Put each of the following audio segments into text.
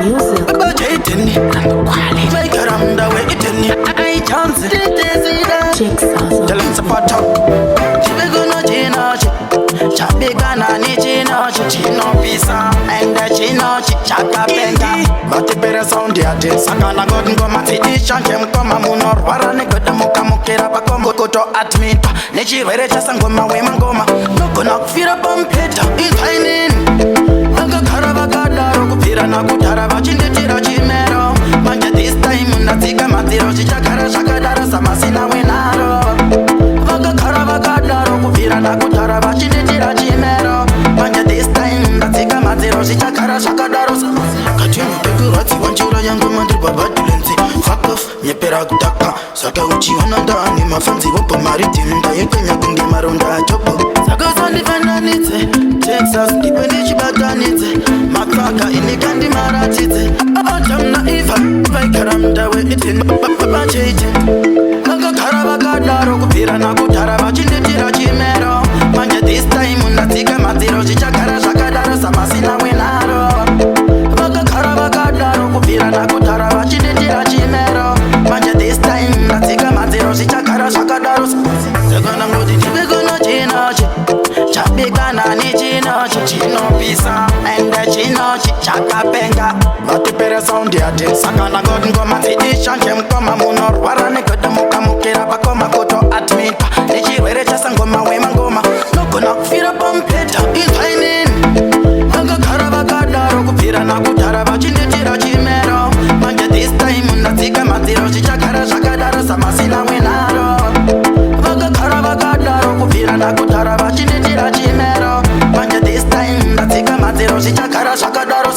music. Bajaytini, make her on the way itini. I chance it, Jigsaw. tell him support up. Chibegano Chino, Chabigana ni Chino, Chino Pisa, and the Chino, Chaka Benga. But the better sound the artist, Sakana Godin Goma, Tidishan, Kama Munor, Warane Gotamuka Mukera, Bakombo Koto Admit, Nechi Verecha Sangoma, Wemangoma, Noko Fira Bumpeta, in Tainin, Manga Karavagada, Pira Nakutarava, Chindira Chimero, Manja this time, Natika Matiro, Chakara, Shakadara, Samasina Winaro, Manga Karavagada, Pira Nakutarava, Chindira Chimero, Manja this time, Natika Matiro, Chakara, Shakadara, Kachino, Pegurati, Wanchura, Yango Mandriba, Batulenzi, fuck off, Nyepera Gutaka, Saka Uchi, Wananda, Nima Fancy, Wopo Maritim, Dayakanya, Kundi Marunda, Chopo, Sagas on the Vananite, Texas, Dipenichi Batanite, Makraka, Inikandi Maratite, Atam Naiva, Vikaram, Dawe, Itin, Babajatin, Manga Karavagada, Pira Nakutarava, Chindira Chimero, Manja this time, Natika Matiro, Chakara, Shakadara, Samasina Winaro, Manga Karavagada, Pira Nakutarava, Chindira Chimero, Manja this time, Natika Matiro, Chakara, Shakadara, Sagana Modi, Chibegano Chino, Chabigana ni Chino, Chino Pisa, and the Chino, Chaka Benga. But the better sound the artist, Sakana Godin Goma, Tidishan, Kama Munor, Warane Gotamuka Mukera, Bakoma Koto Admit, Nechi Verecha Sangoma, Wemangoma, Noko Fira Bumpeta, in Tainin, Manga Karavagada, Pira Nakutarava, Chindira Chimero, Manja this time, Natika Matiro, Chakara, Shakadara, Samasina Winaro, Manga Karavagada, Pira Nakutarava, Chindira Chimero, Manja this time, Natika Matiro, Chakara, Shakadara,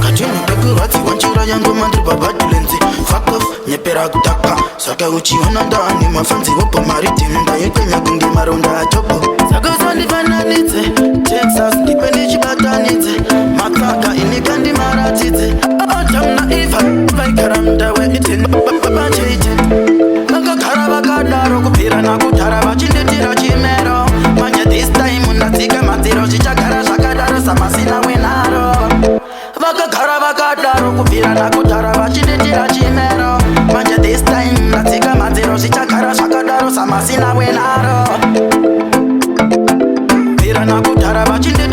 Kachino, Pegurati, Wanchura, Yango Mandriba, Batulenzi, fuck off, Nyepera Gutaka, Saka Uchi, Wananda, Nima Fancy, Wopo Maritim, Dayakanya, Kundi Marunda, Chopo, Sagas on the Vananite, Texas, Dipenichi Batanite, Makraka, Inikandi Maratite, Atam Naiva, Vikaram, Dawe, Itin, Babajatin, Manga Karavagada, Pira Nakutarava, Chindira Chimero, Manja this time, Natika Matiro, Chakara, Shakadara, Samasina Winaro, Manga Karavagada, Pira Nakutarava, Chindira Chimero, Manja this time, Natika Matiro, Chakara, Shakadara, Samasina Winaro, Pira Nakutarava, Chindira